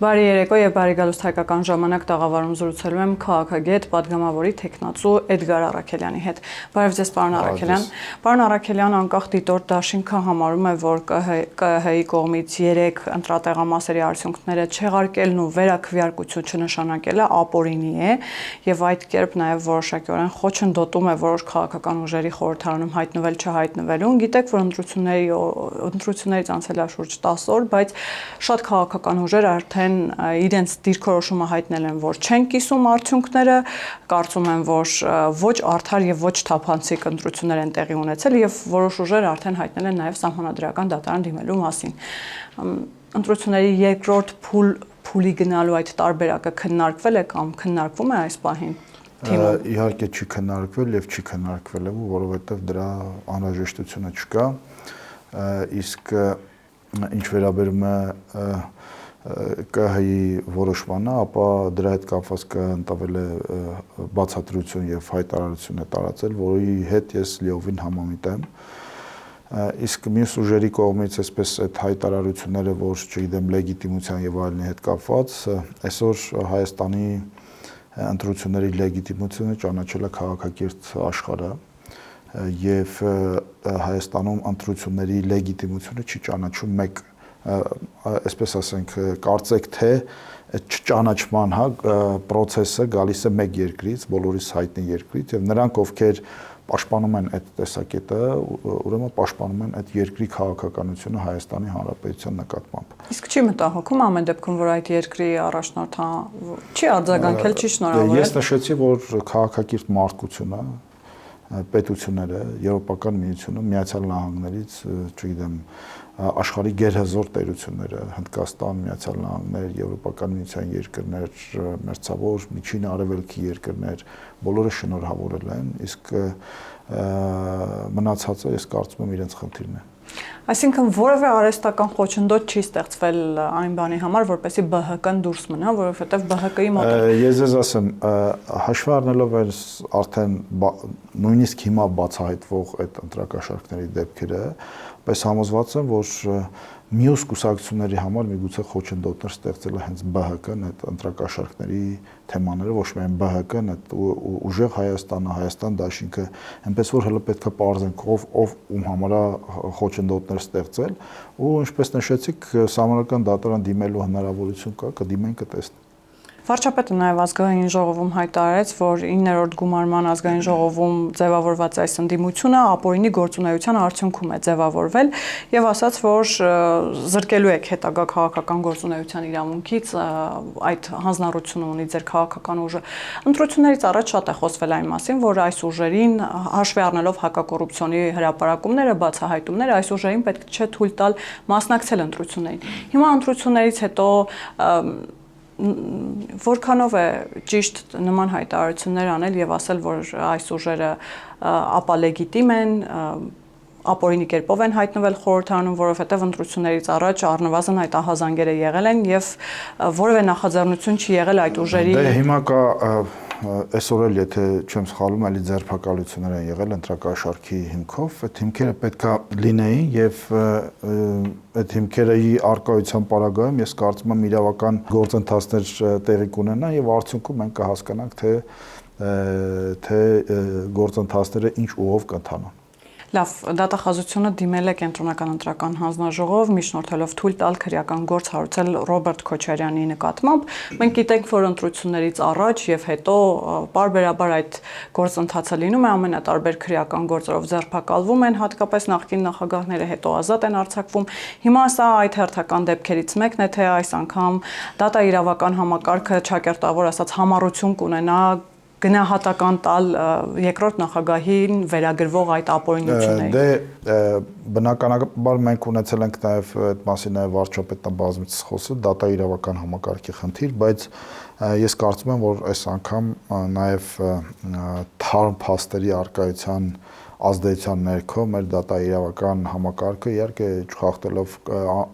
Բարի երեկո եւ բարի գալուստ հայկական ժամանակ տաղավարում զրուցելու եմ քաղաքագետ, падգամավորի տեխնացու Էդգար Առաքելյանի հետ։ Բարև ձեզ, պարոն Առաքելյան։ Պարոն Առաքելյան, անկախ դիտորդ դաշինքը համարում է, որ ԿՀՀ-ի կողմից 3 ընտրատեղամասերի արդյունքները չեղարկելն ու վերաքվեարկություն չնշանակելը ապօրինի է եւ այդ կերպ նաեւ որոշակիորեն խոչընդոտում է որոշ քաղաքական ուժերի խորհրդարանում հայտնվել չհայտնվելուն։ Գիտեք, որ ընտրություններից անցել է շուրջ 10 օր, բայց շատ քաղաքական ուժեր արդեն իրենց դիրքորոշումը հայտնել են, որ չեն կիսում արդյունքները, կարծում են, որ ոչ արդար եւ ոչ թափանցիկ ընտրություններ են տեղի ունեցել եւ որոշ ուժեր արդեն հայտնել են նաեւ սահմանադրական դատարան դիմելու մասին։ Ընտրությունների երկրորդ փուլի գնալու այդ տարբերակը քննարկվել է կամ քննարկվում է այս պահին։ Իհարկե չի քննարկվել եւ չի քննարկվել, որովհետեւ դրա անհրաժեշտությունը չկա, իսկ ինչ վերաբերում է ԿՀ-ի որոշմանը, ապա դրա հետ կապված կընտրվել է բացատրություն եւ հայտարարություն է տարածել, որի հետ ես լիովին համամիտ եմ։ Իսկ մյուս ուժերի կողմից այսպես այդ հայտարարությունները, որ չգիտեմ լեգիտիմության եւ այլնի հետ կապված, այսօր Հայաստանի ընտրությունների լեգիտիմությունը ճանաչել է քաղաքակիրթ աշխարհը եւ Հայաստանում ընտրությունների լեգիտիմությունը չի ճանաչում մեկ, այսպես ասենք, կարծեք թե այդ չճանաչման process-ը գալիս է մեկ երկրից, բոլորիս հայտնի երկրից եւ նրանք, ովքեր պաշտպանում են այդ տեսակետը, ուրեմն պաշտպանում են այդ երկրի քաղաքականությունը Հայաստանի Հանրապետության նկատմամբ։ Իսկ չի մտահոգում ամեն դեպքում, որ այդ երկրի առաջնորդը չի արձագանքել, չի շնորհավորել։ Ես նշեցի, որ քաղաքակիրթ մարդկությունը, պետությունները, Եվրոպական միությունը, Միացյալ Նահանգներից, չգիտեմ, աշխարհի գերհզոր տերությունները, Հնդկաստան, Միացյալ Նահանգներ, Եվրոպական միության երկրներ, մերձավոր միջին արևելքի երկրներ, բոլորը շնորհավորել են, իսկ մնացածը ես կարծում եմ իրենց խնդիրն է։ Այսինքն որևէ արհեստական խոչընդոտ չի ստեղծվել այն բանի համար, որպեսզի ԲՀԿ-ն դուրս մնա, որովհետև ԲՀԿ-ի մոտ Ես ձեզ ասեմ, հաշվի առնելով արդեն նույնիսկ հիմա բացահայտվող այդ ընտրակաշառքների դեպքերը, բայց համոզված եմ, որ մյուս կուսակցությունների համար միգուցե խոչընդոտներ ստեղծել է հենց ԲՀԿ-ն այդ ընտրակաշառքների թեմաները, ոչ միայն ԲՀԿ-ն, այդ ուժեղ Հայաստանը, Հայաստան դաշինքը, այնպես որ հələ պետք է պարզենք ով ում համար է խոչընդոտներ ստեղծել, ու ինչպես նշեցիք, սահմանադրական դատարան դիմելու հնարավորություն կա, կդիմեն, կտեսնենք։ Վարչապետը նաև ազգային ժողովում հայտարարեց, որ 9-րդ գումարման ազգային ժողովում ձևավորված այս ընդդիմությունը ապօրինի գործունեության արդյունքում է ձևավորվել եւ ասաց, որ զրկելու եք հետագա քաղաքական գործունեության իրավունքից այդ հանձնառությունը ունի ձեր քաղաքական ուժը։ Ընտրություններից առաջ շատ է խոսվել այն մասին, որ այս ուժերին հաշվի առնելով հակակոռուպցիոնի հրապարակումները, բացահայտումները, այս ուժերին պետք չէ թույլ տալ մասնակցել ընտրություններին։ Հիմա ընտրություններից հետո որքանով է ճիշտ նման հայտարարություններ անել եւ ասել, որ այս ուժերը ապա լեգիտիմ են, ապօրինի կերպով են հայտնվել խորհրդարանում, որովհետեւ ընտրություններից առաջ առնվազն այդ ահազանգերը եղել են եւ որևէ նախաձեռնություն չի եղել այդ ուժերի։ Դե հիմա կա այսօր էլ եթե չեմ սխալվում, ալի ձերբակալություններ են եղել ընտրակաշառքի հիմքով, այդ հիմքերը պետքա լինեին եւ այդ հիմքերի արկայության պարագայում ես կարծում եմ իրավական գործընթացներ տեղի կունենան եւ արդյունքում մենք կհասկանանք թե գործընթացները ինչ ուղով կընթանան։ Լավ, դատախազությունը դիմել է կենտրոնական ընտրական հանձնաժողով, միջնորդելով թույլ տալ քրեական գործ հարուցել Ռոբերտ Քոչարյանի նկատմամբ։ Մենք գիտենք, որ ընտրություններից առաջ եւ հետո պարբերաբար այդ գործընթացը լինում է, ամենատարբեր քրեական գործերով ձերբակալվում են, հատկապես նախկին նախագահները հետո ազատ են արձակվում։ Հիմա սա այդ հերթական դեպքերից մեկն է, թե այս անգամ դատաիրավական համակարգը չակերտավոր ասած համառություն կունենա գնահատական տալ երկրորդ նախագահին վերագրվող այդ ապօրինություններին։ Դե բնականաբար մենք ունեցել ենք նաև այդ մասին նաև վարչապետն բազմիցս խոսել, դատաիրավական համակարգի խնդիր, բայց ես կարծում եմ, որ այս անգամ նաև թարմ փաստերի արկայության ազդեցության ներքո մեր դատաիրավական համակարգը իհարկե չխախտելով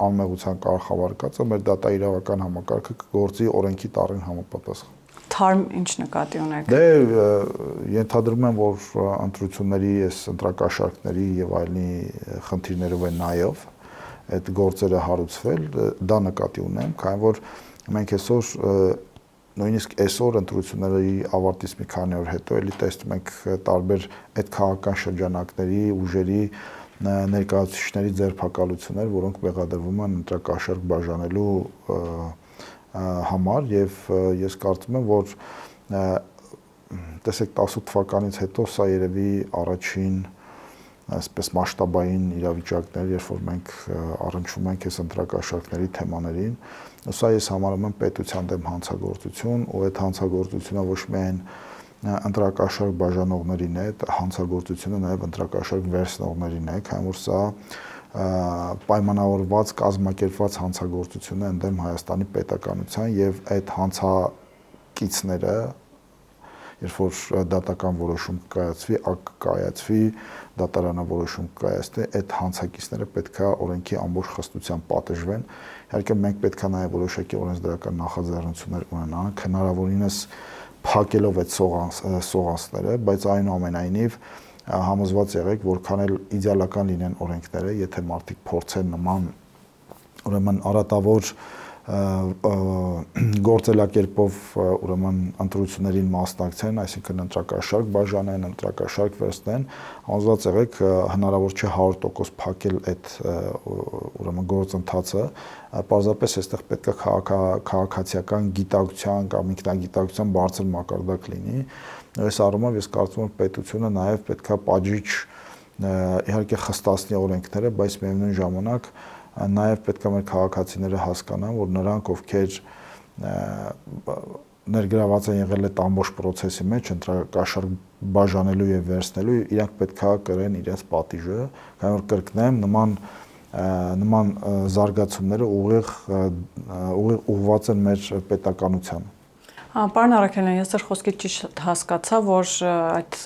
անմեղության կարգավարկածը, մեր դատաիրավական համակարգը կգործի օրենքի տառին համապատասխան։ Թարմ ինչ նկատի ունեք։ Դե ենթադրում եմ, որ ընտրությունների այս ընտրակաշառքների եւ այլնի խնդիրներով է նայով այդ գործերը հարուցվել, դա նկատի ունեմ, քանի որ մենք այսօր նույնիսկ այսօր ընտրությունների ավարտից մի քանի օր հետո էլի տեսնում ենք տարբեր այդ քաղաքական շրջանակների ուժերի ներկայացուցիչների ձերբակալություններ, որոնք մեղադրվում են ընտրակաշառք բաժանելու համար եւ ես կարծում եմ, որ տեսեք 18 թվականից հետո սա երևի առաջին այսպես մասշտաբային իրավիճակներ, երբ որ մենք առնչվում ենք այս ընտրակաշառքների թեմաներին, սա ես համարում եմ պետության դեմ հանցագործություն, ու այդ հանցագործությունը ոչ միայն ընտրակաշառք բաժանողներին է, հանցագործությունը նաև ընտրակաշառք վերցնողներին է, քանի որ սա պայմանավորված կազմակերպված հանցագործություն է ընդդեմ Հայաստանի պետականության եւ այդ հանցակիցները երբ որ դատական որոշում կայացվի, ակտ կայացվի, դատարանավորոշում կայացնի, այդ հանցակիցները պետքա օրենքի ամբողջ խստությամբ պատժվեն։ Իհարկե մենք պետքա նաև որոշակի օրենսդրական նախաձեռնություններ ունենանք, հնարավորինս փակելով այդ սողանցները, բայց այնուամենայնիվ համոզված եղեք, որքան էլ իդեալական լինեն օրենքները, եթե մարդիկ փորձեն նման ուրեմն արատավոր գործելակերպով ուրեմն ընտրություններին մասնակցեն, այսինքն ընտրակաշառք բաժանեն, ընտրակաշառք վերցնեն, համոզված եղեք հնարավոր չէ 100% փակել այդ ուրեմն գործընթացը, պարզապես այստեղ պետք է քաղաքացիական գիտակցության կամ ինքնագիտակցության բարձր մակարդակ լինի։ Այս առումով ես կարծում եմ պետությունը նաև պետք է պատժիչ իհարկե խստացնի օրենքները, բայց միևնույն ժամանակ նաև պետք է մեր քաղաքացիները հասկանան, որ նրանք, ովքեր ներգրաված են եղել այդ ամբողջ process-ի մեջ, ընտրակաշառք բաժանելու եւ վերցնելու, իրանք պետք է կրեն իրենց պատիժը, քանի որ կրկնեմ, նման զարգացումները ուղիղ ուղղված են մեր պետականությանը։ Պարոն Արաքելյան, ես ձեր խոսքից ճիշտ հասկացա, որ այդ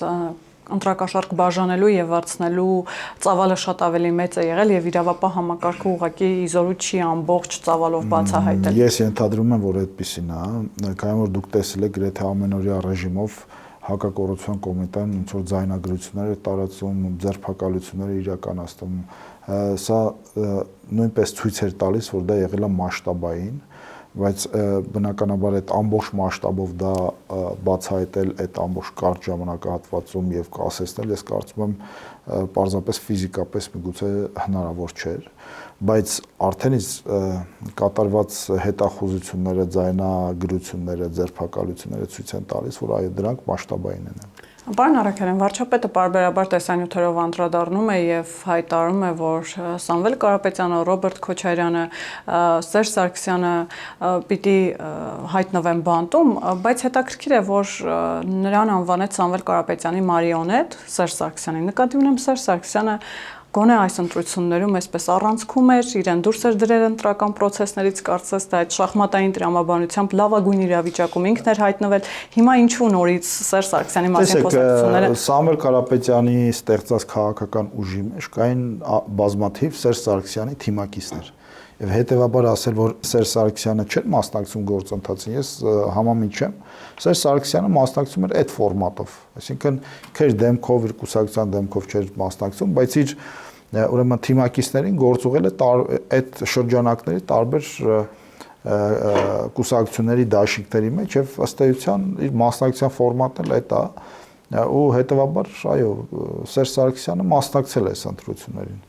ընտրակաշառք բաժանելու եւ վարձնելու ծավալը շատ ավելի մեծ է եղել եւ իրավապահ համակարգը ուղղակի իզորու չի ամբողջ ծավալով բացահայտել։ Ես ենթադրում եմ, որ այդպեսին է, քանի որ դուք տեսել եք գրեթե ամենօրյա ռեժիմով հակակոռուպցիոն կոմիտեն ինչ որ ձայնագրություններ է տարածում, ձերբակալություններ իրականացնում, սա նույնպես ցույց էր տալիս, որ դա եղել է մասշտաբային, բայց բնականաբար այդ ամբողջ մասշտաբով դա բացահայտել այդ ամբողջ կարճ ժամանակահատվածում եւ կասեցնել, ես կարծում եմ պարզապես ֆիզիկապես միգուցե հնարավոր չէր, բայց արդեն իսկ կատարված հետախուզությունները, ձայնագրությունները, ձերբակալությունները ցույց են տալիս, որ այո, դրանք մասշտաբային են։ Պարոն Արաքելյան, վարչապետը պարբերաբար տեսանյութերով անդրադառնում է եւ հայտարարում է, որ Սամվել Կարապետյանը, Ռոբերտ Քոչարյանը, Սերժ Սարգսյանը պիտի հայտնվեն բանտում, բայց հետաքրքիր է, որ նրան անվանեց Սամվել Կարապետյանի մարիոնետ Սերժ Սարգսյանի։ Նկատի ունեմ Սերժ Սարգսյանը գոնե այս ընտրություններում այսպես առանցքում էր, իրեն դուրս էր դրել ընտրական process-ներից, կարծես դա այդ շախմատային տրամաբանությամբ լավագույն իրավիճակում ինքն էր հայտնվել։ Հիմա ինչու նորից Սերժ Սարգսյանի մասին խոսակցությունները։ Սամվել Կարապետյանի ստեղծած քաղաքական ուժի մեջ կային բազմաթիվ Սերժ Սարգսյանի թիմակիցներ։ Եվ հետևաբար ասել, որ Սերժ Սարգսյանը չէր մասնակցում գործընթացին, ես համամիջ եմ։ Սերժ Սարգսյանը մասնակցում էր այդ ֆորմատով, այսինքն քեր դեմքով, իր կուսակցության դեմքով չէր մասնակցում, բայց իր ուրեմն թիմակիցներին գործուղել է այդ շրջանակների տարբեր կուսակցությունների դաշինքների մեջ եւ ըստ էության իր մասնակցության ֆորմատն էլ այդ է ու հետեւաբար այո Սերժ Սարգսյանը մասնակցել է այս ընտրություններին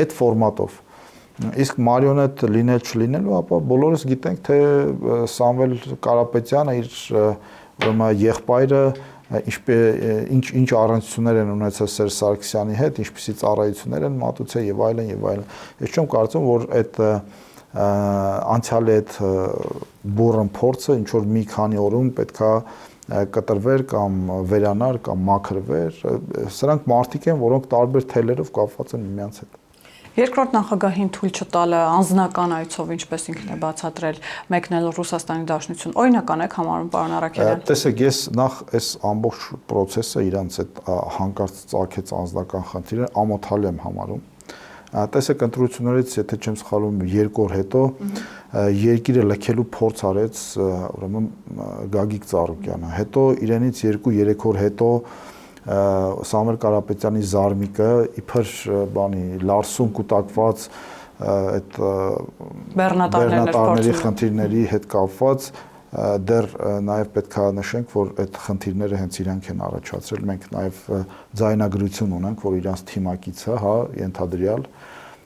այդ ֆորմատով իսկ մարիոնետ լինել չլինելու ապա բոլորս գիտենք թե Սամվել Կարապետյանը իր ուրեմն եղբայրը ինչ առնչություններ են ունեցել Սերժ Սարգսյանի հետ, ինչպիսի ծառայություններ են մատուցել եւ այլն եւ այլն։ Ես չեմ կարծում, որ այդ անցյալի այդ բուրըն փորձը ինչ որ մի քանի օրում պետքա կտրվեր կամ վերանար կամ մաքրվեր։ Սրանք մարդիկ են, որոնք տարբեր թելերով կապված են միմյանց հետ։ Երկրորդ նախագահին թույլ չտալը անձնական այցով, ինչպես ինքն է բացատրել, մեկնել Ռուսաստանի Դաշնություն, օրինական եք համարում, պարոն Արաքելյան։ Տեսեք, ես նախ այս ամբողջ process-ը իրանց այդ հանկարծ ծագեց անձնական խնդիրը ամոթալի եմ համարում։ Տեսեք, ընտրություններից, եթե չեմ սխալվում, 2 օր հետո երկիրը լքելու փորձ արեց ուրեմն Գագիկ Ծառուկյանը։ Հետո իրենից 2-3 օր հետո Սամվել Կարապետյանի զարմիկը իբր բանի լարսում կուտակված այդ բեռնատարների խնդիրների հետ կապված դեռ նաև պետք է նշենք, որ այդ խնդիրները հենց իրանք են առաջացրել։ Մենք նաև ձայնագրություն ունենք, որ իրանց թիմակիցը, հա, ենթադրյալ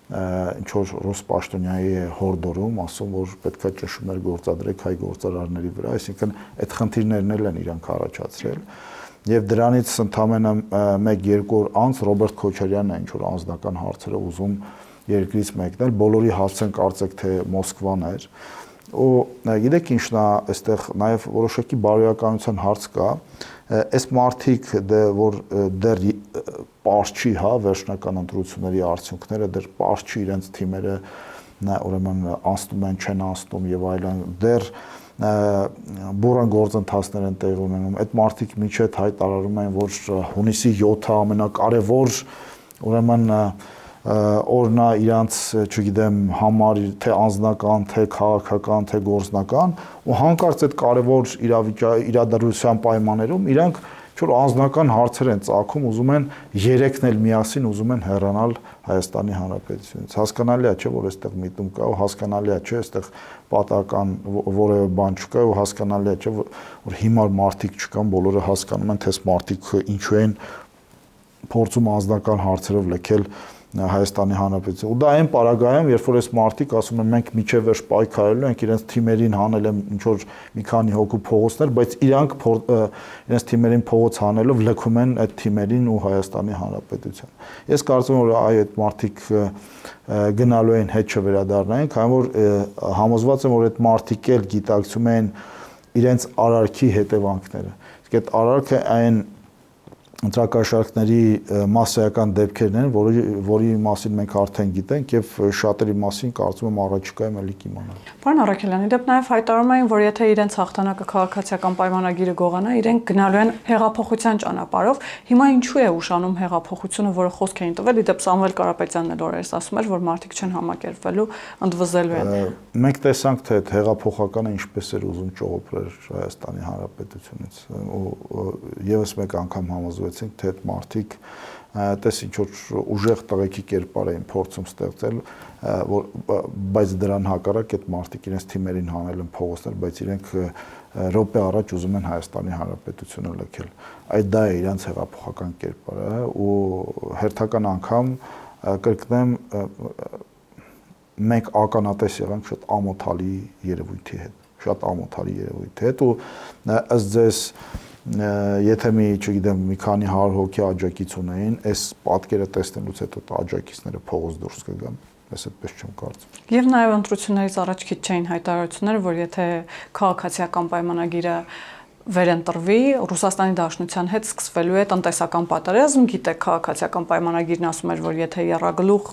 ինչ որ ռուս պաշտոնյայի հորդորում, ասում, որ պետք է ճշմարիտ գործադրեք հայ գործարարների վրա, այսինքն այդ խնդիրներն էլ են իրանք առաջացրել։ Եվ դրանից ընդամենը 1-2 օր անց Ռոբերտ Քոչարյանն է ինչ որ անձնական հարցերով ուզում երկրից մեկնել, բոլորի հասցեն կարծեք թե Մոսկվան էր։ Ու գիտեք ինչն է, այստեղ նաև որոշակի բարոյականության հարց կա։ Այս մարտիկ որ դեռ պարզ չի, հա, վերջնական ընտրությունների արդյունքները դեռ պարզ չի, իրենց թիմերը ուրեմն անցնում են, չեն անցնում եւ այլն, դեռ բուրան գործընթացներ են տեղի ունենում։ Այդ մարտիկ միջետ հայտարարում են, որ հունիսի 7-ը ամենակարևոր ուրեմն օրնա իրանց, չգիտեմ, համար թե անձնական, թե քաղաքական, թե գործնական, ու հանկարծ այդ կարևոր իրադարձության պայմաններում իրանք ինչ-որ անձնական հարցեր են ծագում, ուզում են երեքն էլ միասին ուզում են հեռանալ Հայաստանի Հանրապետությունից։ Հասկանալի է, չէ, որ այստեղ միտում կա, ու հասկանալի է, չէ, այստեղ պատահական որևէ բան չկա, ու հասկանալի է, չէ, որ հիմար մարդիկ չկան, բոլորը հասկանում են, թե այս մարդիկ ինչու են փորձում անձնական հարցերով լքել Հայաստանի Հանրապետություն։ Ու դա այն պարագայում, երբ որ այս մարդիկ ասում են մենք միջև վերջ պայքարելու ենք, իրենց թիմերին հանել են ինչ որ մի քանի հոգու փողոցներ, բայց իրանք իրենց թիմերին փողոց հանելով լքում են այդ թիմերին ու Հայաստանի Հանրապետության։ Ես կարծում եմ, որ այդ մարդիկ գնալու են հետ չվերադառնային, քանի որ համոզված եմ, որ այդ մարդիկ էլ գիտակցում են իրենց արարքի հետևանքները։ Իսկ այդ արարքը այն ընտրակաշառքների մասսայական դեպքերն են, որի մասին մենք արդեն գիտենք եւ շատերի մասին կարծում եմ առաջիկայում էլի կիմանանք։ Պարոն Առաքելյանի դեպ նաև հայտարարում էին, որ եթե իրենց հաղթանակը քաղաքացիական պայմանագիրը գողանա, իրենք գնալու են հեղափոխության ճանապարհով։ Հիմա ինչու է ուշանում հեղափոխությունը, որը խոսք էին տվել, իդեպ Սամվել Կարապետյանն էլ օրերս ասում էր, որ մարդիկ չեն համակերպվելու, ընդվզելու են։ Մենք տեսանք, թե այդ հեղափոխականը ինչպես էր ուզում ճողոպրել Հայաստանի Հանրապետությունից, ու եւս մեկ անգամ համոզվեցինք, թե այդ մարդիկ տես ինչ որ ուժեղ տղեկի կերպար էին փորձում ստեղծել, բայց դրան հակառակ այդ մարդիկ իրենց թիմերին հանել են փողոցներ, բայց իրենք րոպե առաջ ուզում են Հայաստանի Հանրապետությունը լքել։ Այդ դա է իրենց հեղափոխական կերպարը, ու հերթական անգամ կրկնեմ, մենք ականատես եղանք շատ ամոթալի երևույթի հետ, ու ըստ ձեզ եթե չգիտեմ, մի քանի 100 հոգի աջակից ունեին, այս պատկերը տեսնելուց հետո աջակիցները փողոց դուրս կգան, ես այդպես չեմ կարծում։ Եվ նաև ընտրություններից առաջ քիչ չէին հայտարարությունները, որ եթե քաղաքացիական պայմանագիրը վերընտրվի, Ռուսաստանի Դաշնության հետ սկսվելու է տնտեսական պատերազմ, գիտեք, քաղաքացիական պայմանագիրն ասում էր, որ եթե եռագլուխ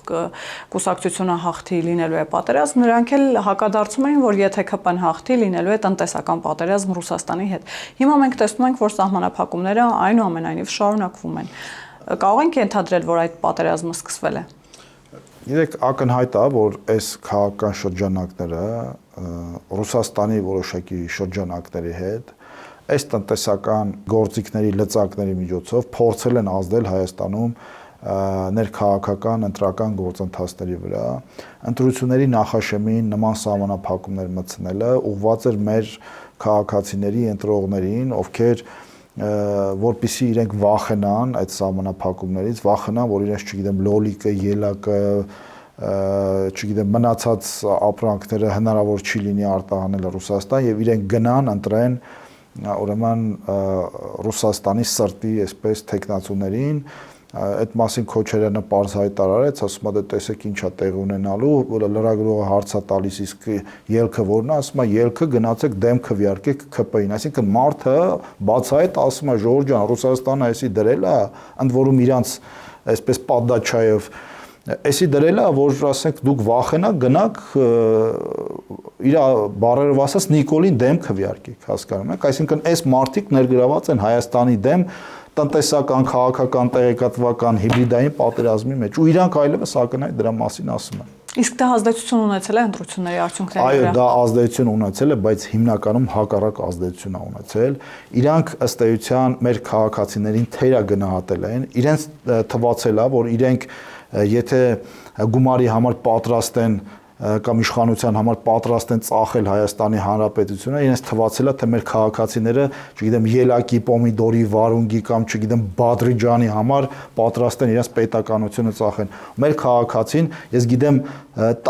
կուսակցությունը հաղթի, լինելու է պատերազմ, նրանք էլ հակադարձում էին, որ եթե ԿՊ-ն հաղթի, լինելու է տնտեսական պատերազմ Ռուսաստանի հետ։ Հիմա մենք տեսնում ենք, որ սահմանափակումները այնուամենայնիվ շարունակվում են։ Կարող ենք ենթադրել, որ այդ պատերազմը սկսվել է։ Գիտեք, ակնհայտ է, որ այս քաղաքական շրջանակները Ռուսաստանի որոշակի շրջանակների հետ այս տնտեսական գործիքների լծակների միջոցով փորձել են ազդել Հայաստանում ներքաղաքական ընտրական գործընթացների վրա։ Ընտրությունների նախաշեմին նման սահմանափակումներ մտցնելը ուղղված էր մեր քաղաքացիների ընտրողներին, ովքեր որպեսզի իրենք վախենան այդ սահմանափակումներից, վախենան, որ իրենց, չգիտեմ, լոլիկը, ելակը, չգիտեմ, մնացած ապրանքները հնարավոր չի լինի արտահանել Ռուսաստան եւ իրենք գնան ընտրեն ուրեմն Ռուսաստանի սրտի այսպես տեխնացուներին, այդ մասին Քոչարյանը պարզ հայտարարեց, ասում է դե տեսեք ինչա տեղի ունենալու, լրագրողը հարց է տալիս, իսկ ելքը որն է, ասում է ելքը գնացեք դեմ քվեարկեք ԿՊ-ին, այսինքն մարդը բացահայտ ասում է Ժորժ ջան, Ռուսաստանը էսի դրել է, ընդ որում իրանց այսպես Պադաչայով էսի դրել է, որ ասենք դուք վախենաք, գնաք իր բարերով ասած Նիկոլին դեմ քվեարկեք, հասկանում եք, այսինքն այս մարդիկ ներգրաված են Հայաստանի դեմ տնտեսական, քաղաքական, տեղեկատվական, հիբրիդային պատերազմի մեջ, ու իրանք այլևս ակնհայտ դրա մասին ասում են։ Իսկ դա ազդեցություն ունեցել է ընտրությունների արդյունքների Այո, վրա։ դա ազդեցություն ունեցել է, բայց հիմնականում հակառակ ազդեցություն է ունեցել։ Իրանք ըստ էության մեր քաղաքացիներին թերագնահատել են, իրենց թվացել է, որ իրենք եթե գումարի համար պատրաստ են կամ իշխանության համար պատրաստ են ծախել Հայաստանի Հանրապետությունը, իրենց թվացել է, թե մեր քաղաքացիները, չգիտեմ, ելակի, պոմիդորի, վարունգի կամ չգիտեմ, բադրիջանի համար պատրաստ են իրենց պետականությունը ծախեն։ Մեր քաղաքացին, ես գիտեմ,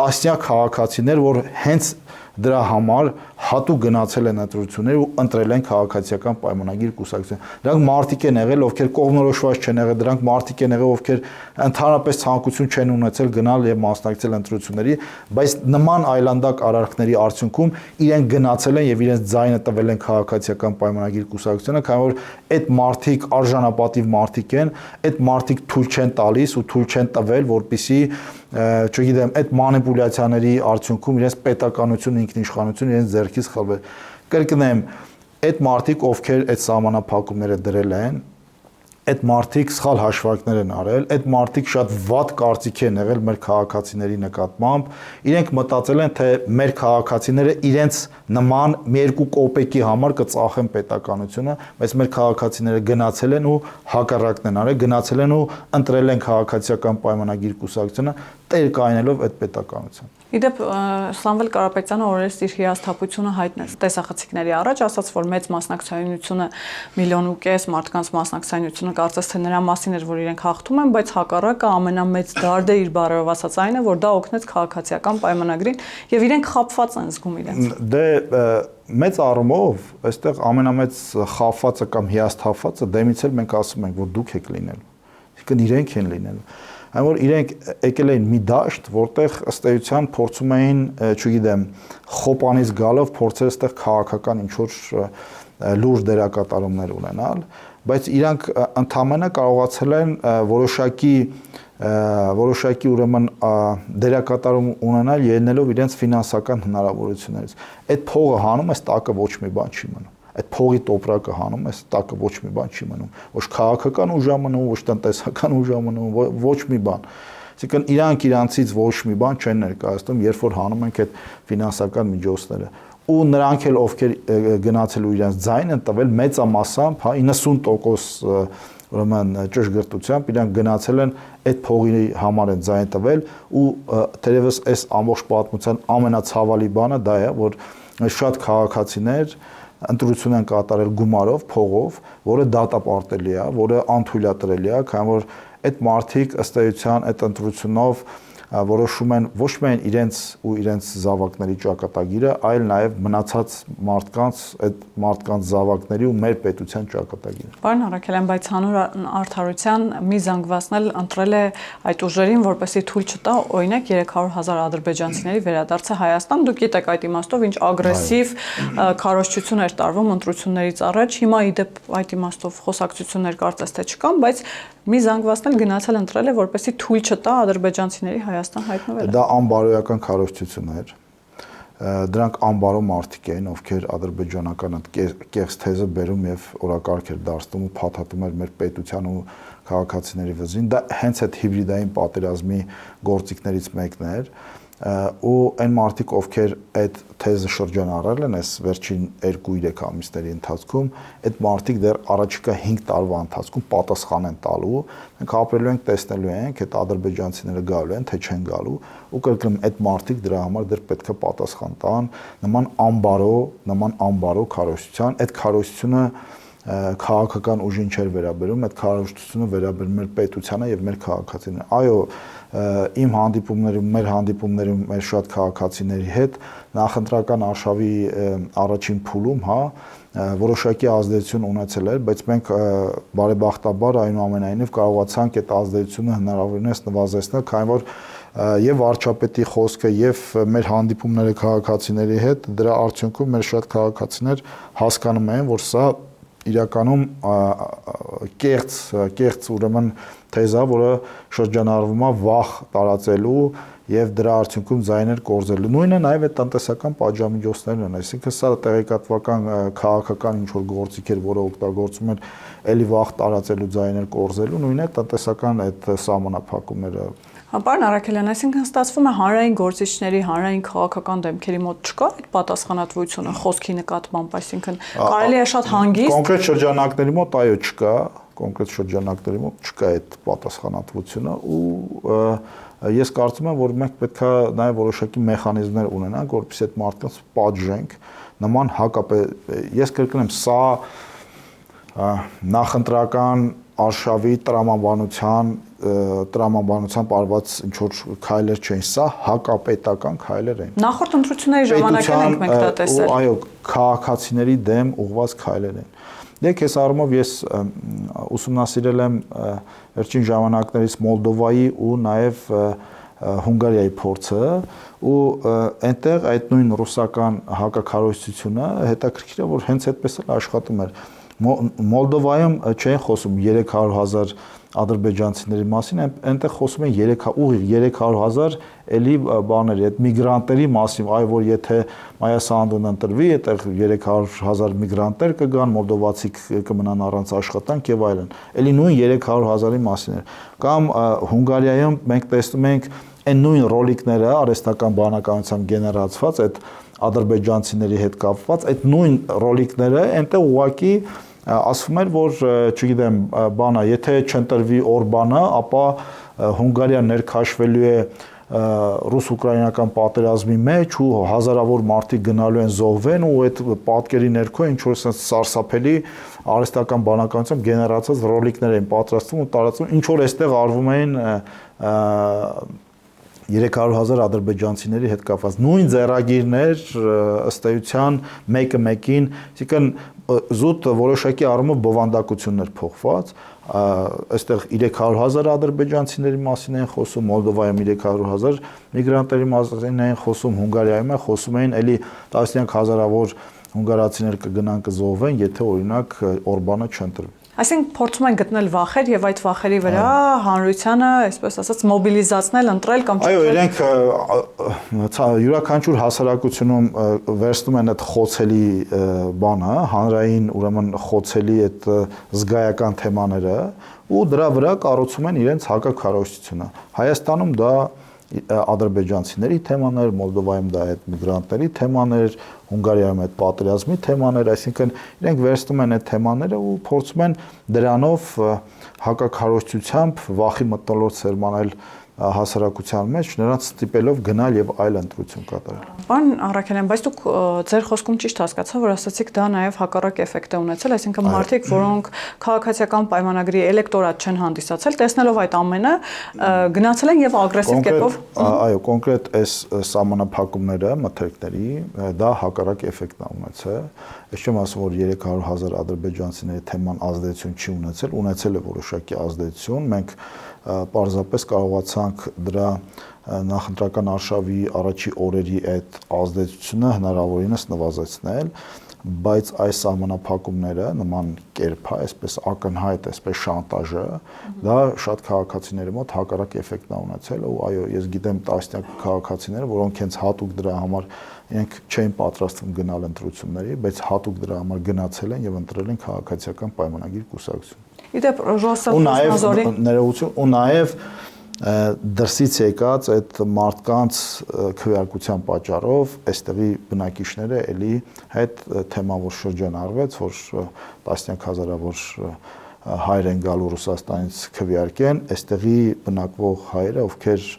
տասնյակ քաղաքացիներ, որ հենց դրա համար հատուկ գնացել են ընտրություններ ու ընտրել են քաղաքացիական պայմանագիր կուսակցություն։ Դրանք մարդիկ են եղել, ովքեր կողմնորոշված չեն եղել, դրանք մարդիկ են եղել, ովքեր ընդհանրապես ցանկություն չեն ունեցել գնալ եւ մասնակցել ընտրությունների, բայց նման այլանդակ արարքների արդյունքում իրենք գնացել են եւ իրենց ձայնը տվել են քաղաքացիական պայմանագիր կուսակցությանը, քանի որ այդ մարդիկ արժանապատիվ մարդիկ են, այդ մարդիկ թույլ չեն տալիս ու թույլ չեն տվել, որպիսի չգիտեմ, այդ մանիպուլյացիաների արդյունքում իրենց պետականությունը, ինքնիշխանությունը իրենց ձեռքից խլվել։ Կրկնեմ, այդ մարդիկ, ովքեր այդ սահմանափակումները դրել են, այդ մարդիկ սխալ հաշվարկներ են արել, այդ մարդիկ շատ վատ կարծիք են եղել մեր քաղաքացիների նկատմամբ, իրենք մտածել են, թե մեր քաղաքացիները իրենց նման մի երկու կոպեկի համար կծախեն պետականությունը, բայց մեր քաղաքացիները գնացել են ու հակառակն են արել, գնացել են ու ընտրել են քաղաքացիական պայմանագիր կուսակցությունը, տեր կայնելով այդ պետականության։ Իդեպ Սամվել Կարապետյանը օրերս իր հիասթափությունը հայտնեց տեսախցիկների առաջ, ասաց, որ մեծ մասնակցայնությունը 1.5 միլիոն մարդկանց մասնակցայնությունը կարծես թե նրա մասին էր, որ իրենք հաղթում են, բայց հակառակը ամենամեծ դարդը իր բառերով ասած այն է, որ դա օգնեց քաղաքացիական պայմանագրին եւ իրենք խաբված են զգում իրենց։ Դե մեծ առումով այստեղ ամենամեծ խաբվածը կամ հիասթափվածը դեմից էլ մենք ասում ենք, որ դուք եք լինելու։ Այսինքն իրենք են լինելու։ Այն որ իրենք եկել էին մի դաշտ, որտեղ ըստ էության փորձում էին, չգիտեմ, խոպանից գալով փորձել այստեղ քաղաքական ինչ-որ լուրջ դերակատարումներ ունենալ, բայց իրանք ընդհանրապես կարողացել են որոշակի ուրեմն դերակատարում ունենալ ելնելով իրենց ֆինանսական հնարավորություններից։ Այդ փողը հանում է, տակը ոչ մի բան չի մնում։ Այդ փողի տոպրակը հանում է, տակը ոչ մի բան չի մնում։ Ոչ քաղաքական ուժ է մնում, ոչ տնտեսական ուժ է մնում, ոչ մի բան։ Այսինքն իրանք իրանցից ոչ մի բան չեն ներկայացնում, երբ որ հանում ենք այդ ֆինանսական միջոցները։ Ու նրանք էլ ովքեր գնացել ու իրենց ձայն են տվել մեծամասամբ, 90% ուրեմն ճշգրտությամբ իրանք գնացել են այդ փողի համար են ձայն տվել ու թերևս այս ամբողջ պատմության ամենացավալի բանը դա է, որ շատ քաղաքացիներ ընտրություն են կատարել գումարով, փողով, որը դատապարտելի է, որը անթույլատրելի է, քանի որ այդ մարդիկ ըստ էության այդ ընտրությունով որոշում են ոչ միայն իրենց ու իրենց զավակների ճակատագիրը, այլ նաև մնացած մարդկանց, այդ մարդկանց զավակների ու մեր պետության ճակատագիրը։ Պարոն Արաքելյան, բայց հանուր արդարության մի զանգվածն էլ ընտրել է այդ ուժերին, որպեսզի թույլ չտա, օրինակ 300,000 ադրբեջանցիների վերադարձը Հայաստան։ Դուք գիտեք այդ իմաստով ինչ ագրեսիվ քարոզչություն էր տարվում ընտրություններից առաջ։ Հիմա իդեպ այդ իմաստով խոսակցություններ կարծես թե չկան, բայց մի զանգվածն էլ գնացել ընտրել է, որպեսզի թույլ չտա ադրբեջանցիների Հայաստան հայտնվելը։ Դա անբարոյական քարոզչություն էր։ Դրանք անբարո մարդիկ էին, ովքեր ադրբեջանական կեղծ թեզը բերում եւ օրակարգ էր դարձնում ու փաթաթում էր մեր պետության ու քաղաքացիների վզին։ Դա հենց այդ հիբրիդային պատերազմի գործիքներից մեկն էր։ Ու այն մարդիկ, ովքեր այդ թեզը շրջանառել են այս վերջին 2-3 ամիսների ընթացքում, այդ մարդիկ դեռ առաջիկա 5 տարվա ընթացքում պատասխան են տալու, մենք ապրելու ենք, տեսնելու ենք, այդ ադրբեջանցիները գալու են, թե չեն գալու, ու կրկնում այդ մարդիկ դրա համար դեռ պետք է պատասխան տան նման անբարո քարոզչության, այդ քարոզչությունը քաղաքական ուժին չէր վերաբերում, այդ քարոզչությունը վերաբերում էր պետությանը եւ մեր քաղաքացիներին։ Այո, իմ հանդիպումներում, մեր հանդիպումներում մեր շատ քաղաքացիների հետ նախընտրական արշավի առաջին փուլում, որոշակի ազդեցություն ունեցել էր, բայց մենք բարեբախտաբար այնուամենայնիվ կարողացանք այդ ազդեցությունը հնարավորինս նվազեցնել, քանի որ եւ վարչապետի խոսքը եւ մեր հանդիպումները քաղաքացիների հետ դրա արդյունքում մեր շատ քաղաքացիներ հասկանում են, որ սա իրականում կեղծ ուրեմն թեզա, որը շրջանառվում է վախ տարածելու եւ դրա արդյունքում ձայներ կորզելու։ Նույնը նաեւ այդ տնտեսական պատժամիջոցներն են, այսինքն սա տեղեկատվական քաղաքական ինչ որ գործիք էր, որը օգտագործում են էլի վախ տարածելու ձայներ կորզելու, նույնը տնտեսական այդ սահմանափակումները։ Պարոն Արաքելյան, այսինքն ստացվում է հանրային գործիչների, հանրային քաղաքական դեմքերի մոտ չկա այդ պատասխանատվությունը խոսքի նկատմամբ, այսինքն կարելի է շատ հանգիստ կոնկրետ շրջանակների մոտ այո չկա, կոնկրետ շրջանակների մոտ չկա այդ պատասխանատվությունը ու ես կարծում եմ, որ մենք պետք է նաև որոշակի մեխանիզմներ ունենանք, որովհետեւ այդ մարդկանց պատժենք նման ես կրկնեմ, սա նախընտրական արշավի տրամաբանության արված ինչ-որ քայլեր չեն, սա հակապետական քայլեր են։ Նախորդ ընտրությունների ժամանակ ենք մենք դա տեսել։ Այո, քաղաքացիների դեմ ուղղված քայլեր են։ Դեք այս առումով ես ուսումնասիրել եմ վերջին ժամանակներից Մոլդովայի ու նաև Հունգարիայի փորձը ու այնտեղ այդ նույն ռուսական հակաքարոզությունը հետաքրքիր է, որ հենց այդպես էլ աշխատում էր։ Մոլդովայում չեն խոսում 300,000 ադրբեջանցիների մասին, այնտեղ խոսում են 300,000 էլի բաների, այդ միգրանտների մասին, այ որ եթե Մայա Սանդուն ընտրվի, այդտեղ 300,000 միգրանտներ կգան, մոլդովացի կմնան առանց աշխատանք եւ այլն։ Էլի նույն 300,000-ի մասին էր։ Կամ Հունգարիայում մենք տեսնում ենք այն նույն ռոլիկները արհեստական բանականությամբ գեներացված այդ ադրբեջանցիների հետ կապված, այդ նույն ռոլիկները այնտեղ ուղղակի ասվում էր, որ չգիտեմ, բանա, եթե չընտրվի Օրբանը, ապա Հունգարիան ներքաշվելու է ռուս-ուկրաինական պատերազմի մեջ ու հազարավոր մարդիկ գնալու են զոհվեն ու այդ պատկերի ներքո ինչ որ սարսափելի արհեստական բանականությամբ գեներացած ռոլիկներ են պատրաստվում ու տարածվում, ինչ որ այստեղ արվում էին 300,000 ադրբեջանցիների հետ կապված նույն ձեռագիրներ ըստ էության մեկը մեկին, այսինքն զուտ որոշակի առումով բովանդակություններ փոխված, այստեղ 300,000 ադրբեջանցիների մասին են խոսում, Մոլդովայում 300,000 միգրանտների մասին են խոսում, Հունգարիայում է խոսում էին էլի տասնյակ հազարավոր հունգարացիներ կգնան կզոհվեն, եթե օրինակ Օրբանը չընտրվի։ Այսինքն փորձում են գտնել վախեր եւ այդ վախերի վրա հանրությանը, այսպես ասած, մոբիլիզացնել, ընտրել կամ Այո, իրենք յուրաքանչյուր հասարակությունում վերցնում են այդ խոցելի բանը, հանրային, ուրեմն խոցելի այդ զգայական թեմաները ու դրա վրա կառուցում են իրենց հակաքարոզությունը։ Հայաստանում դա ադրբեջանցիների թեմաներ, Մոլդովայում դա այդ միգրանտների թեմաներ, Հունգարիայում այդ պատերազմի թեմաներ, այսինքն իրենք վերցնում են այդ թեմաները ու փորձում են դրանով հակաքարոզչությամբ վախի մթնոլորտ սերմանել հասարակության մեջ, նրանց ստիպելով գնալ եւ այլ ընտրություն կատարել։ Պարոն Արաքելյան, բայց դուք ձեր խոսքում ճիշտ հասկացա, որ ասացիք դա նաեւ հակառակ էֆեկտ է ունեցել, այսինքն մարդիկ, որոնք քաղաքացիական պայմանագրի էլեկտորատ չեն հանդիսացել, տեսնելով այդ ամենը, գնացել են եւ ագրեսիվ կերպով։ Այո, կոնկրետ այս սահմանափակումները մթերքների դա հակառակ էֆեկտ է ունեցել։ Ես չեմ ասում, որ 300,000 ադրբեջանցիների թեման ազդեցություն չի ունեցել, ունեցել է որոշակի ազդեցություն։ Մենք պարզապես կարողացանք դրա նախընտրական արշավի առաջի օրերի այդ ազդեցությունը հնարավորինս նվազեցնել, բայց այս սահմանափակումները նման կերպ, այսպես ակնհայտ, այսպես շանտաժը, դա շատ քաղաքացիների մոտ հակառակ էֆեկտ է ունեցել ու այո, ես գիտեմ տասնյակ քաղաքացիներ, որոնք հենց հատուկ դրա համար իրենք չէին պատրաստվում գնալ ընտրությունների, բայց հատուկ դրա համար գնացել են եւ ընտրել են քաղաքացիական պայմանագիր կուսակցություն։ Իդեպ Ռոսել Խոզնազորի ներողություն ու նաև դրսից եկած այդ մարդկանց քվեարկության պատճառով այստեղի բնակիչները էլի այդ թեմավոր շրջանառվեց, որ տասնյակ հազարավոր հայր են գալու Ռուսաստանից քվեարկեն, այստեղի բնակվող հայերը, ովքեր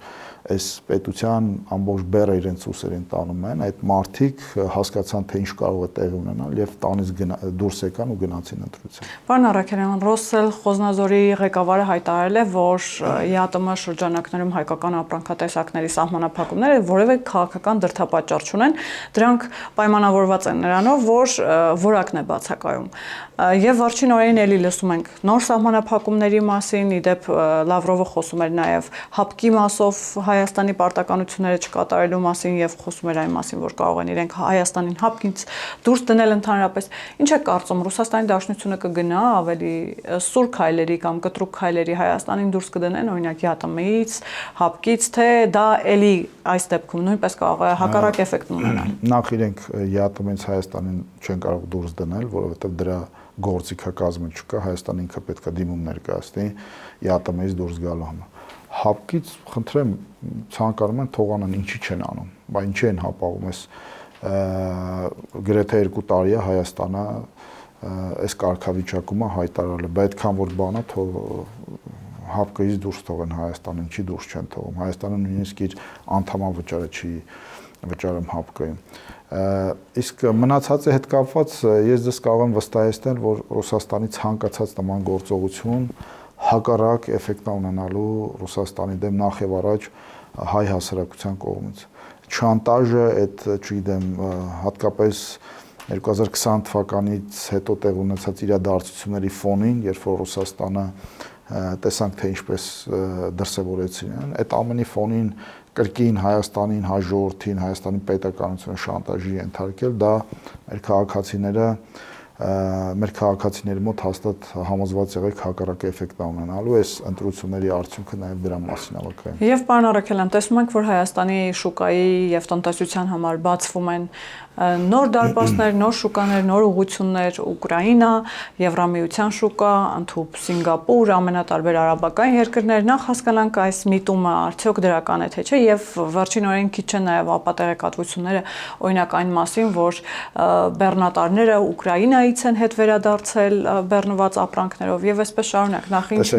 այս պետության ամբողջ բեռը իրենց ուսերին տանում են, այդ մարդիկ հասկացան, թե ինչ կարող է տեղի ունենալ եւ տանից դուրս եկան ու գնացին ընտրության։ Պարոն Արաքելյան, Ռոսել Խոզնազորի ղեկավարը հայտարարել է, որ ԵԱՏՄ շրջանակներում հայկական ապրանքատեսակների սահմանափակումները որևէ քաղաքական դրդապատճառ չունեն, դրանք պայմանավորված են նրանով, որ որակն է բացակայում։ Եվ վերջին օրերին էլի լսում ենք նոր սահմանափակումների մասին, իդեպ Լավրովը խոսում էր նաև հապկի մասով Հայաստանի պարտականությունները չկատարելու մասին եւ խոսում էր այն մասին, որ կարող են իրենք Հայաստանին հապկից դուրս դնել ընդհանրապես։ Ինչ է կարծում, Ռուսաստանի Դաշնությունը կգնա ավելի սուր քայլերի կամ կտրուկ քայլերի Հայաստանին դուրս կդնեն, օրինակ ԵԱՏՄ-ից, հապկից, թե դա էլի այս դեպքում նույնպես կարող է հակառակ էֆեկտ ունենալ։ Նախ իրենք ԵԱՏՄ-ից Հայաստանին չեն կարող դուրս դնել, որովհետեւ դրա գործիքակազմը չկա, Հայաստանը ինքը պետք է դիմում ներկայացնի ԵԱՏՄ-ից դուրս գալու համար։ հապկից խնդրեմ ցանկանում են թողանան, ինչի չեն անում, բա ինչի են հապաղում այս գրեթե 2 տարի է Հայաստանը այս կարգավիճակում է հայտարարել, բայց այդքան որ բանա թող հապկից դուրս թողեն Հայաստանը, ինչի դուրս չեն թողում։ Հայաստանը նույնիսկ իր անդամավճարը չի վճարում հապկային։ Իսկ մնացածի հետ կապված ես դες կարող եմ վստահեցնել, որ Ռուսաստանի ցանկացած նման գործողություն հակառակ էֆեկտ ունենալու Ռուսաստանի դեմ նախ եւ առաջ հայ հասարակության կողմից։ Շանտաժը այդ, չգիտեմ, հատկապես 2020 թվականից հետո տեղ ունեցած իրադարձությունների ֆոնին, երբ որ Ռուսաստանը տեսանք թե ինչպես դրսևորեցին, այդ ամենի ֆոնին կրկին Հայաստանին, հայ ժողովրդին, Հայաստանի պետականությունը շանտաժի ենթարկել, դա մեր քաղաքացիների մոտ հաստատ համոզված եղեք հակառակ էֆեկտ ունենալու, այս ընտրությունների արդյունքը նաև դրա մասին ավակայում։ Եվ պարոն Արաքելյան, տեսնում ենք, որ Հայաստանի շուկայի եւ տնտեսության համար բացվում են նոր դարպասներ, նոր շուկաներ, նոր ուղղություններ, Ուկրաինա, Եվրամիության շուկա, ընդհանուր Սինգապուր, ամենատարբեր արաբական երկրներ, նախ հասկանանք այս միտումը արդյոք դրական է թե չէ, եւ վերջին օրերին քիչ են նաեւ ապատեղեկատվությունները, օրինակ այն մասին, որ բեռնատարները Ուկրաինայից են հետ վերադարձել բեռնված ապրանքներով եւ այսպես շարունակ, նախ ինչ։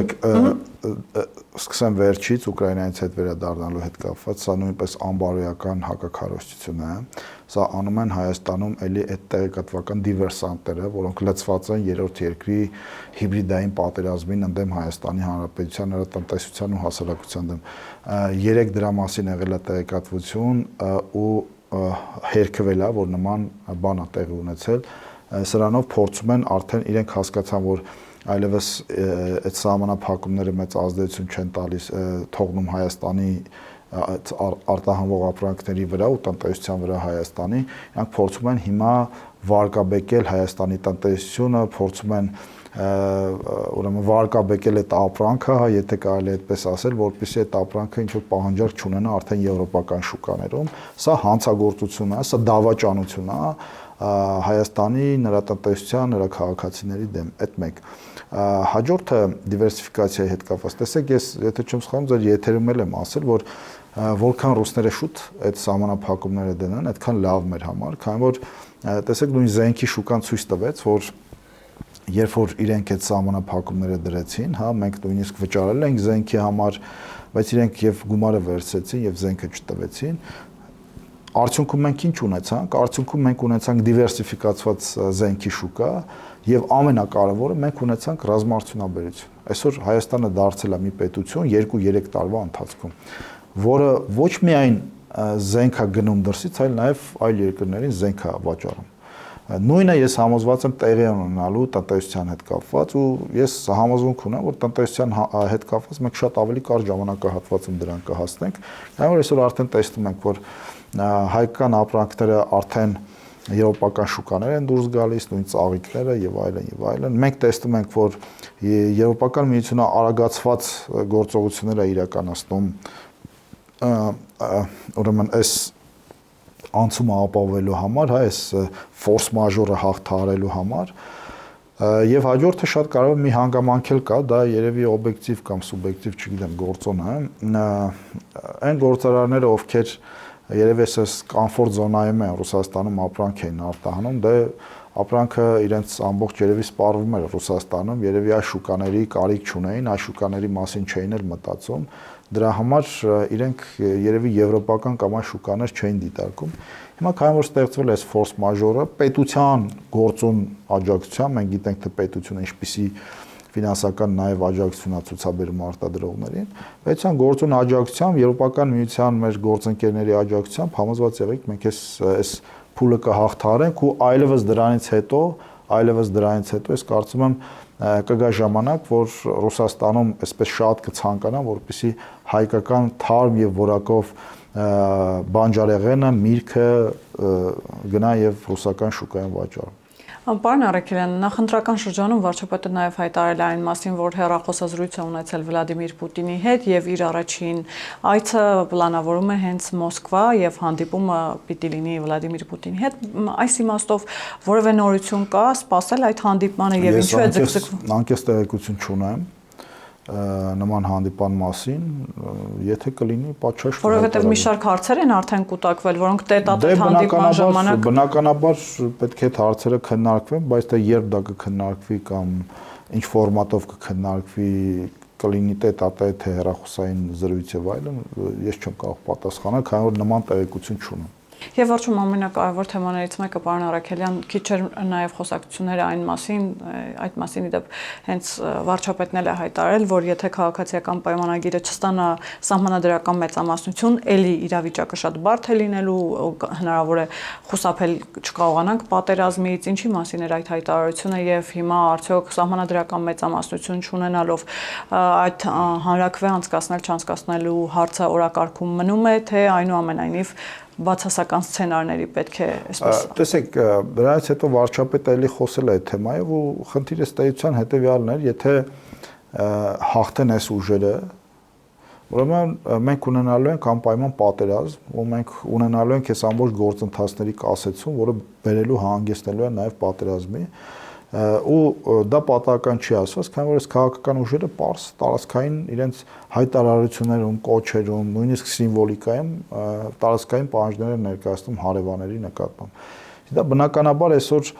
Սկսեմ վերջից Ուկրաինայից հետ վերադառնալու հետ կապված, սա նույնպես անբարոյական հակաքարոզություն է։ Սա անում են Հայաստանում էլի այդ տեղեկատվական դիվերսանտները, որոնք լցված են երրորդ երկրի հիբրիդային պատերազմին ընդդեմ Հայաստանի Հանրապետության, նրա տնտեսության ու հասարակության դեմ։ Երեք դրա մասին եղել է տեղեկատվություն ու հերքվել է, որ նման բան է տեղի ունեցել։ Սրանով փորձում են արդեն իրենք հասկացան, որ այլևս այդ սահմանափակումները մեծ ազդեցություն չեն տալիս, թողնում Հայաստանի արտահանվող ապրանքների վրա ու տնտեսության վրա Հայաստանի, իրանք փորձում են հիմա վարկաբեկել Հայաստանի տնտեսությունը, փորձում են ուրեմն վարկաբեկել այդ ապրանքը, եթե կարելի է այդպես ասել, որպեսզի այդ ապրանքը ինչ որ պահանջարկ չունենա արդեն եվրոպական շուկաներում, սա հանցագործություն է, սա դավաճանություն է Հայաստանի, նրա տնտեսության, նրա քաղաքացիների դեմ, այդ մեկ։ Հաջորդը դիվերսիֆիկացիայի հետ կապված, տեսեք, ես եթե չեմ սխալվում, ձեր եթերում եմ ասել, որ որքան ռուսները շուտ այդ սահմանափակումները դնան, այդքան լավ մեր համար, քանի որ տեսեք նույն զենքի շուկան ցույց տվեց, որ երբ որ իրենք այդ սահմանափակումները դրեցին, հա, մենք նույնիսկ վճարել ենք զենքի համար, բայց իրենք եւ գումարը վերցրեցին եւ զենքը չտվեցին։ Արդյունքում մենք ինչ ունեցանք? Արդյունքում մենք ունեցանք դիվերսիֆիկացված զենքի շուկա եւ ամենակարևորը մենք ունեցանք ռազմարտունաբերություն։ Այսօր Հայաստանը դարձել է մի պետություն 2-3 տարվա ընթացքում, որը ոչ միայն զենք է գնում դրսից, այլ նաեւ այլ երկրներին զենք է վաճառում։ Նույնը ես համոզված եմ տեղի ունենալու տնտեսության հետ կապված ու ես համոզմունք ունեմ, որ տնտեսության հետ կապված մենք շատ ավելի կարճ ժամանակահատվածում դրան կհասնենք։ Դա որ այսօր արդեն տեսնում ենք, որ հայկական ապրանքները արդեն եվրոպական շուկաներ են դուրս գալիս, նույն ծաղիկները եւ այլն եւ այլն։ Մենք տեսնում ենք, որ Եվրոպական միությունը արագացված գործողություններ է իրականացնում ուրեմն այս անցումը ապահովելու համար, հա, այս ֆորս մաժորը հաղթահարելու համար եւ հաջորդը շատ կարևոր մի հանգամանք էլ կա, դա երևի օբյեկտիվ կամ սուբյեկտիվ, չգիտեմ, գործոն է, այն գործարարները, ովքեր երևի այս կոմֆորտ զոնայում են Ռուսաստանում ապրանք էին արտահանում, դե ապրանքը իրենց ամբողջ երևի սպառվում էր Ռուսաստանում, երևի այս շուկաների կարիք չունեին, այս շուկաների մասին չէին էլ մտածում, դրա համար իրենք երևի եվրոպական կամ այլ շուկաներ չէին դիտարկում։ Հիմա քանի որ ստեղծվել է այս ֆորս մաժորը, պետության գործուն աջակցությամբ, մենք գիտենք թե պետությունը ինչպիսի ֆինանսական նաև աջակցություն է ցուցաբերում արտադրողներին, պետության գործուն աջակցությամբ, Եվրոպական միության մեր գործընկերների աջակցությամբ համոզված եղեք մենք այս փուլը կհաղթահարենք ու այլևս դրանից հետո ես կարծում եմ կգա ժամանակ, որ Ռուսաստանում այսպես շատ կցանկանան, որպեսզի հայկական թարմ եւ որակով բանջարեղենը, միրգը գնա եւ ռուսական շուկայում վաճառվի։ Պարոն Արաքելյան, նախընտրական շրջանում վարչապետը նաև հայտարարել է այն մասին, որ հեռախոսազրույց է ունեցել Վլադիմիր Պուտինի հետ եւ իր առաջին այցը պլանավորում է հենց Մոսկվա եւ հանդիպումը պիտի լինի Վլադիմիր Պուտինի հետ։ Այս իմաստով որևէ նորություն կա սպասել այդ հանդիպմանը եւ ինչու է ձգձգվում։ Անկեղծ տեղեկություն չունեմ, նման հանդիպան մասին, եթե կլինի պատշաճ որովհետև մի շարք հարցեր են արդեն կուտակվել, որոնք տետատետ հանդիպման ժամանակ բնականաբար պետք է այդ հարցերը քննարկվեն, բայց թե երբ դա կքննարկվի կամ ինչ ֆորմատով կքննարկվի, կլինի տետատետ թե հեռախոսային զրույց եւ այլն, ես չեմ կարող պատասխանել, քանի որ նման տեղեկություն չունեմ։ Եվ վերջում ամենակարևոր թեմաներից մեկը, պարոն Արաքելյան, քիչ էր նաև խոսակցությունները այն մասին, այդ մասին իդեպ հենց վարչապետն էլ է հայտարարել, որ եթե քաղաքացիական պայմանագիրը չստանա սահմանադրական մեծամասնություն, ելի իրավիճակը շատ բարդ է լինելու, հնարավոր է խուսափել չկարողանանք պատերազմից, ինչի մասին էր այդ հայտարարությունը եւ հիմա արդյոք սահմանադրական մեծամասնություն չունենալով այդ հանրաքվե անցկացնել չանցկացնելու հարցը օրակարգում մնում է, թե այնուամենայնիվ բացասական սցենարների պետք է այսպես։ Տեսեք, դրանից հետո վարչապետը էլի խոսել է այդ թեմայով ու խնդիրը ըստ էության հետեւյալն էր, եթե հաղթեն այս ուժերը, ուրեմն մենք ունենալու ենք անպայման պատերազմ, ու մենք ունենալու ենք այս ամբողջ գործընթացների կասեցում, որը բերելու հանգեցնելու է նաև պատերազմի, ու դա պատահական չի ասված, քանի որ այս քաղաքական ուժերը պարզ տարածքային իրենց հայտարարություններում, կոչերում, նույնիսկ սիմվոլիկայում տարածքային պահանջներ են ներկայացնում հարևանների նկատմամբ։ Դա բնականաբար այսօր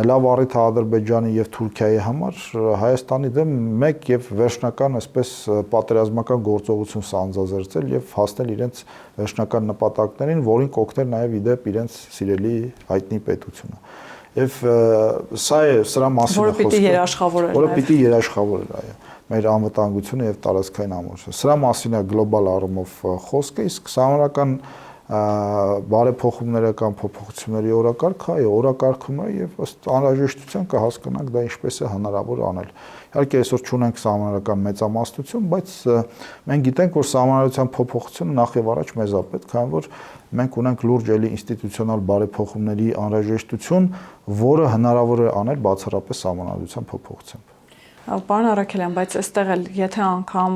լավ առիթ է Ադրբեջանի եւ Թուրքիայի համար Հայաստանի դեմ մեկ եւ վերջնական այսպես պատերազմական գործողություն սանձազերծել եւ հասնել իրենց վերջնական նպատակներին, որին կօգնել նաեւ իդեպ իրենց սիրելի հայտնի պետությունը։ Եվ սա է սրա մասին որը պիտի երաշխավորել, որը պիտի երաշխավորել, այո, մեր անվտանգությունը եւ տարածքային ամրությունը։ Սրա մասին է գլոբալ առումով խոսքը, իսկ համանական բարեփոխումները կամ փոփոխությունների օրակարգը, այո, օրակարգում է եւ ըստ անհրաժեշտության կհասկանանք դա ինչպես է հնարավոր անել։ Իհարկե այսօր չունենք համանական մեծամասնություն, բայց մենք գիտենք, որ համանրության փոփոխությունը նախ եւ առաջ մեզ է պետք, քանի որ մենք ունենք լուրջ էլի ինստիտուցիոնալ բարեփոխումների անհրաժեշտություն, որը հնարավոր է անել բացառապես համանրության փոփոխությամբ։ Պարոն Արաքելյան, բայց այստեղ էլ եթե անգամ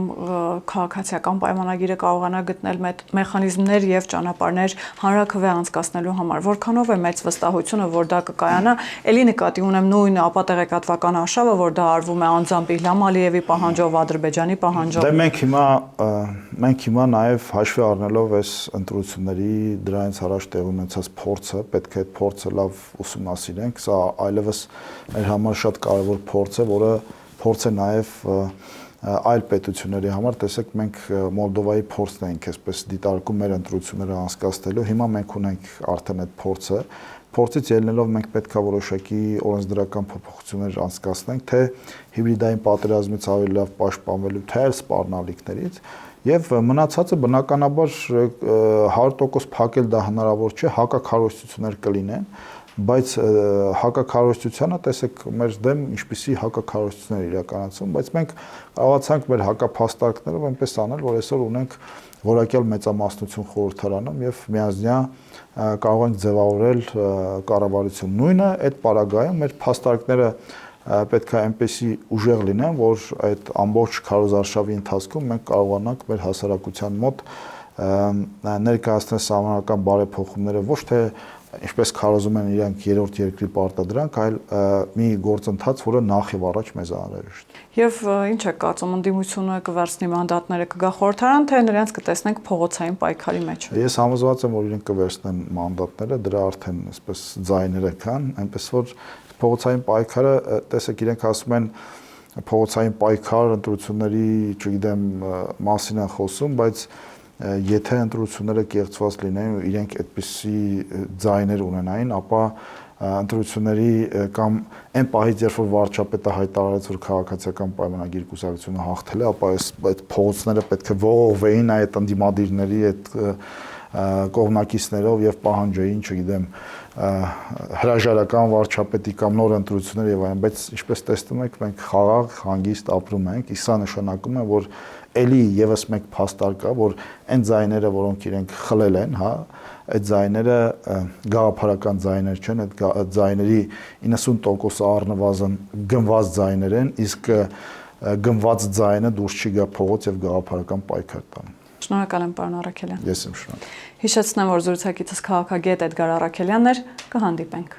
քաղաքացիական պայմանագիրը կարողանա գտնել մեխանիզմներ եւ ճանապարհներ հանրաքվե անցկացնելու համար, որքանով է մեծ վստահությունը, որ դա կկայանա, ելի նկատի ունեմ նույն ապատեղեկատվական արշավը, որ դա արվում է անձամբ Իլհամ Ալիևի պահանջով, Ադրբեջանի պահանջով։ Դե մենք հիմա նաեւ հաշվի առնելով այս ընտրությունների դրանից առաջ տեղի ունեցած փորձը, պետք է այդ փորձը լավ ուսումնասիրենք, սա այլևս մեր համար շատ կարևոր փորձ է, որը փորձ է նաև այլ պետությունների համար, տեսեք մենք Մոլդովայի փորձն ենք այսպես դիտարկում մեր ընտրությունները անցկացնելու, հիմա մենք ունենք արդեն այդ փորձը, փորձից ելնելով մենք պետքա որոշակի օրենսդրական փոփոխություններ անցկացնենք, թե հիբրիդային պատերազմից ավելի լավ պաշտպանվելու, թե այլ սպառնալիքներից, եւ մնացածը բնականաբար 100% փակել դա հնարավոր չէ, հակաքարոզչություններ կլինեն, բայց հակաքարոզչությանը տեսեք մեր դեմ ինչպիսի հակաքարոզչություններ իրականացում, բայց մենք կարողացանք մեր հակափաստարկներով այնպես անել, որ այսօր ունենք որակյալ մեծամասնություն խորհրդարանում եւ միանձնյա կարող ենք ձևավորել կառավարություն։ Նույնը այդ պարագայում մեր փաստարկները պետք է այնպեսի ուժեղ լինեն, որ այդ ամբողջ քարոզարշավի ընթացքում մենք կարողանանք մեր հասարակության մոտ ներկայացնել համանրական բարեփոխումները ոչ թե ինչպես քարոզում են իրանք երրորդ երկրի պարտադրանք, այլ մի գործընթաց, որը նախ եւ առաջ մեզ անհրաժեշտ է։ Եվ ինչ է կարծում, ընդդիմությունը կվերցնի մանդատները կգա խորհրդարան, թե նրանց կտեսնենք փողոցային պայքարի մեջ։ Ես համոզված եմ, որ իրենք կվերցնեն մանդատները, դրա արդեն այսպես ձայները կան, այնպես որ փողոցային պայքարը, տեսեք, իրենք ասում են փողոցային պայքար ընտրությունների, չգիտեմ, մասին են խոսում, բայց եթե ընտրությունները կեղծված լինեն ու իրենք այդպիսի ձայներ ունենային, ապա ընտրությունների կամ այն պահից, երբ որ վարչապետը հայտարարեց, որ քաղաքացիական պայմանագիր կուսակցությունը հաղթել է, ապա այդ փողոցները պետք է ողողվեին այդ ընդդիմադիրների այդ կողմնակիցներով եւ պահանջեին, չգիտեմ, հրաժարական վարչապետի կամ նոր ընտրություններ եւ այլն, բայց ինչպես տեսնում եք, մենք խաղաղ, հանգիստ ապրում ենք, իսկ սա նշանակում է, որ էլի եւս մեկ փաստարկ կա, որ այն ձայները, որոնք իրենք խլել են, հա, այդ ձայները գաղափարական ձայներ չեն, այդ ձայների 90% առնվազն գնված ձայներ են, իսկ գնված ձայնը դուրս չի գա փողոց եւ գաղափարական պայքար տան։ Շնորհակալ եմ, պարոն Արաքելյան։ Ես եմ շնորհակալ։ Հիշեցնեմ, որ զրուցակիցս քաղաքագետ Էդգար Արաքելյանն էր, կհանդիպենք։